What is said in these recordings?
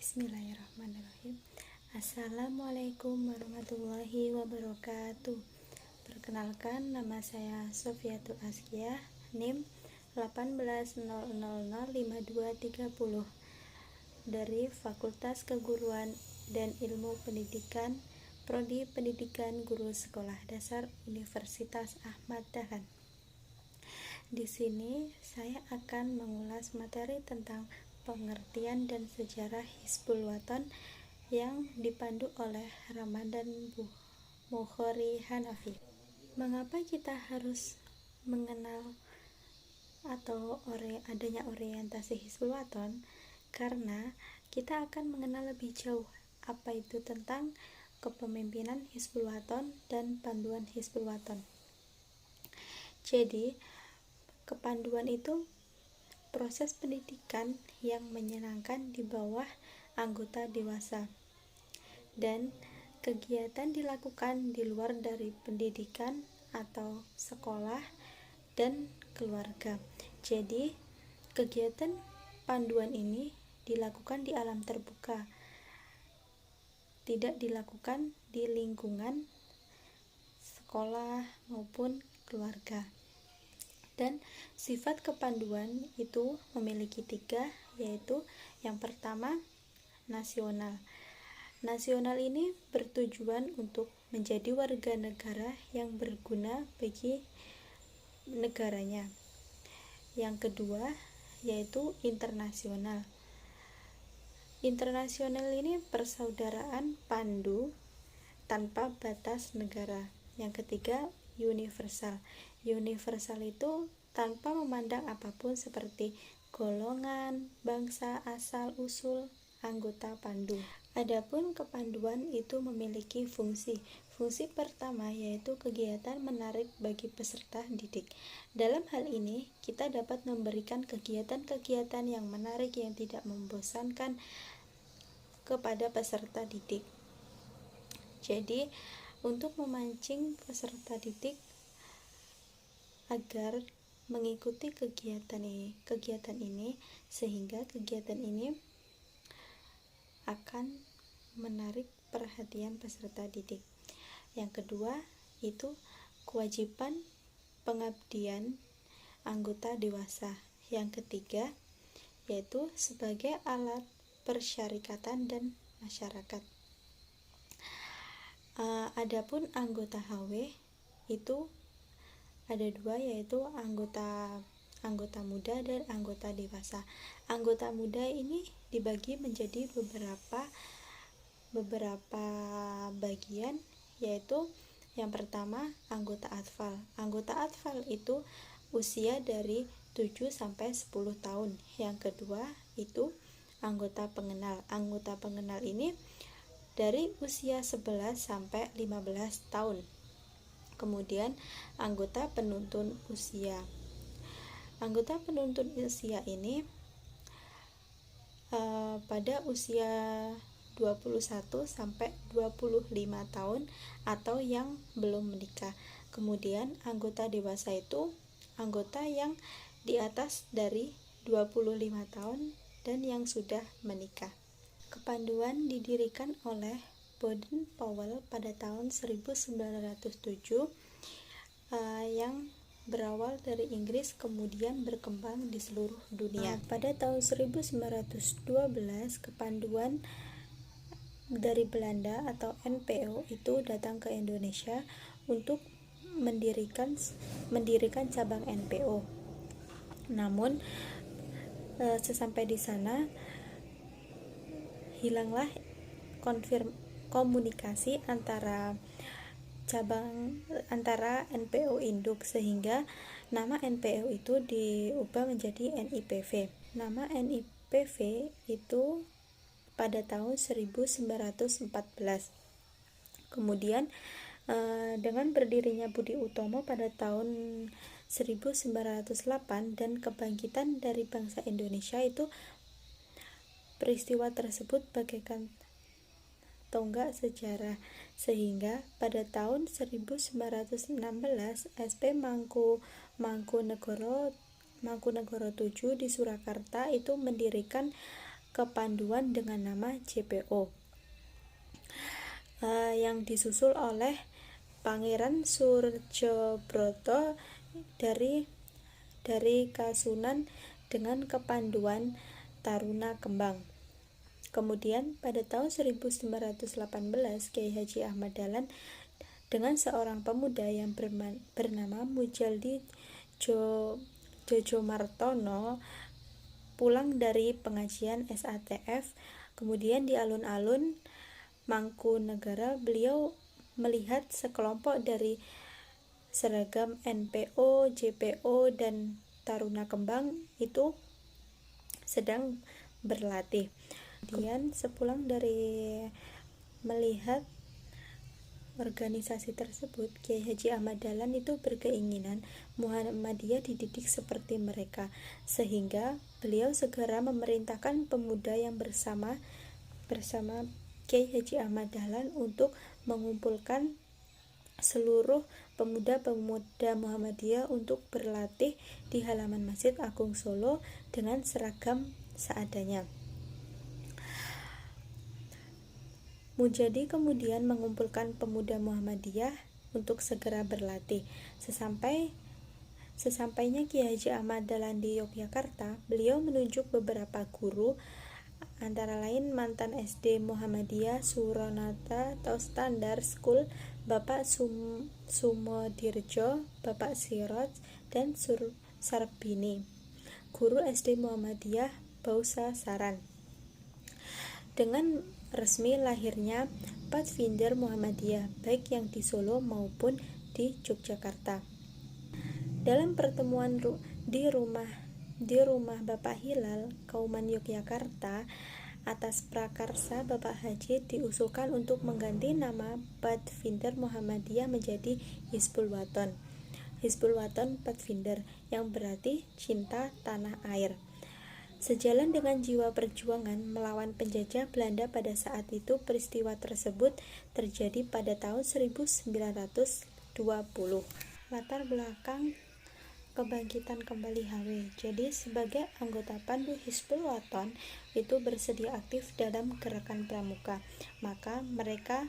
Bismillahirrahmanirrahim. Assalamualaikum warahmatullahi wabarakatuh. Perkenalkan, nama saya Sofiatul Azkiyah, NIM 1800052330 dari Fakultas Keguruan dan Ilmu Pendidikan, Prodi Pendidikan Guru Sekolah Dasar Universitas Ahmad Dahlan. Di sini saya akan mengulas materi tentang pengertian dan sejarah Hizbul Wathan yang dipandu oleh Ramadan Bukhari Hanafi. Mengapa kita harus mengenal atau adanya orientasi Hizbul Wathan? Karena kita akan mengenal lebih jauh apa itu tentang kepemimpinan Hizbul Wathan dan panduan Hizbul Wathan. Jadi, kepanduan itu proses pendidikan yang menyenangkan di bawah anggota dewasa, dan kegiatan dilakukan di luar dari pendidikan atau sekolah dan keluarga. Jadi, kegiatan panduan ini dilakukan di alam terbuka, tidak dilakukan di lingkungan sekolah maupun keluarga. Dan sifat kepanduan itu memiliki 3, yaitu yang pertama, nasional. Nasional ini bertujuan untuk menjadi warga negara yang berguna bagi negaranya. Yang kedua, yaitu internasional. Internasional ini persaudaraan pandu tanpa batas negara. Yang ketiga, universal. Universal itu tanpa memandang apapun seperti golongan, bangsa, asal, usul, anggota pandu. Adapun kepanduan itu memiliki fungsi. Fungsi pertama yaitu kegiatan menarik bagi peserta didik. Dalam hal ini, kita dapat memberikan kegiatan-kegiatan yang menarik yang tidak membosankan kepada peserta didik. Jadi, untuk memancing peserta didik agar mengikuti kegiatan ini sehingga kegiatan ini akan menarik perhatian peserta didik. Yang kedua, itu kewajiban pengabdian anggota dewasa. Yang ketiga, yaitu sebagai alat persyarikatan dan masyarakat. Adapun anggota HW itu ada 2, yaitu anggota muda dan anggota dewasa. Anggota muda ini dibagi menjadi beberapa bagian, yaitu yang pertama anggota atfal. Anggota atfal itu usia dari 7 sampai 10 tahun. Yang kedua itu anggota pengenal. Anggota pengenal ini dari usia 11 sampai 15 tahun. Kemudian anggota penuntun usia. Anggota penuntun usia ini pada usia 21 sampai 25 tahun atau yang belum menikah. Kemudian anggota dewasa itu anggota yang di atas dari 25 tahun dan yang sudah menikah. Kepanduan didirikan oleh Baden-Powell pada tahun 1907 yang berawal dari Inggris kemudian berkembang di seluruh dunia. Pada tahun 1912 kepanduan dari Belanda atau NPO itu datang ke Indonesia untuk mendirikan cabang NPO. Namun sesampai di sana hilanglah komunikasi antara NPO induk, sehingga nama NPO itu diubah menjadi NIPV. Nama NIPV itu pada tahun 1914. Kemudian dengan berdirinya Budi Utomo pada tahun 1908 dan kebangkitan dari bangsa Indonesia itu, peristiwa tersebut bagaikan tonggak sejarah, sehingga pada tahun 1916 SP Mangkunegoro 7 di Surakarta itu mendirikan kepanduan dengan nama JPO, yang disusul oleh Pangeran Surjobroto dari Kasunan dengan kepanduan Taruna Kembang. Kemudian pada tahun 1918 Kiai Haji Ahmad Dahlan dengan seorang pemuda yang bernama Mujaldi Jojomartono pulang dari pengajian SATF. Kemudian di alun-alun Mangkunegara beliau melihat sekelompok dari seragam NPO, JPO, dan Taruna Kembang itu sedang berlatih. Kemudian sepulang dari melihat organisasi tersebut, Kiai Haji Ahmad Dahlan itu berkeinginan Muhammadiyah dididik seperti mereka, sehingga beliau segera memerintahkan pemuda yang bersama Kiai Haji Ahmad Dahlan untuk mengumpulkan seluruh pemuda-pemuda Muhammadiyah untuk berlatih di halaman Masjid Agung Solo dengan seragam seadanya. Mujadi kemudian mengumpulkan pemuda Muhammadiyah untuk segera berlatih. Sesampainya Kiai Haji Ahmad Dahlan di Yogyakarta, beliau menunjuk beberapa guru, antara lain mantan SD Muhammadiyah Suronata atau Standar School Bapak Sumodirjo, Bapak Siroj, dan Sarbini, guru SD Muhammadiyah Bausa Saran. Dengan resmi lahirnya Pathfinder Muhammadiyah baik yang di Solo maupun di Yogyakarta. Dalam pertemuan di rumah Bapak Hilal, Kauman Yogyakarta, atas prakarsa Bapak Haji diusulkan untuk mengganti nama Pathfinder Muhammadiyah menjadi Hizbul Wathon Pathfinder, yang berarti cinta tanah air. Sejalan dengan jiwa perjuangan melawan penjajah Belanda pada saat itu, peristiwa tersebut terjadi pada tahun 1920. Latar belakang kebangkitan kembali HW. Jadi sebagai anggota Pandu Hizbul Wathon itu bersedia aktif dalam gerakan pramuka, maka mereka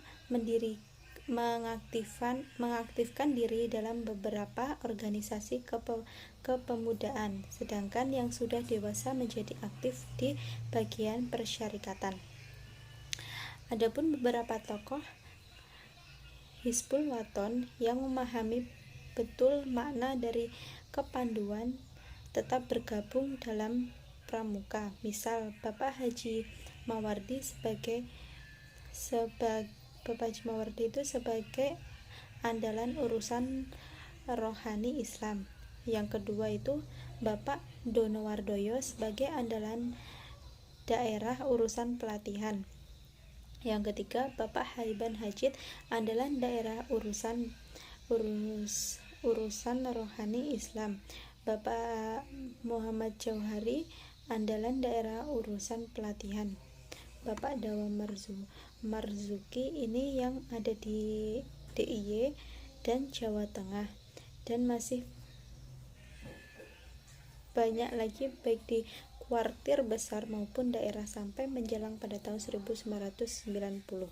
mengaktifkan diri dalam beberapa organisasi kepemudaan, sedangkan yang sudah dewasa menjadi aktif di bagian persyarikatan. Adapun beberapa tokoh Hizbul Wathon yang memahami betul makna dari kepanduan tetap bergabung dalam pramuka. Misal Bapak Haji Mawardi sebagai andalan urusan rohani Islam. Yang kedua itu Bapak Dono Wardoyo sebagai andalan daerah urusan pelatihan. Yang ketiga Bapak Haiban Hajid andalan daerah urusan rohani Islam. Bapak Muhammad Jauhari andalan daerah urusan pelatihan. Bapak Dawa Marzuki ini yang ada di DIY dan Jawa Tengah, dan masih banyak lagi baik di kuartir besar maupun daerah sampai menjelang pada tahun 1990.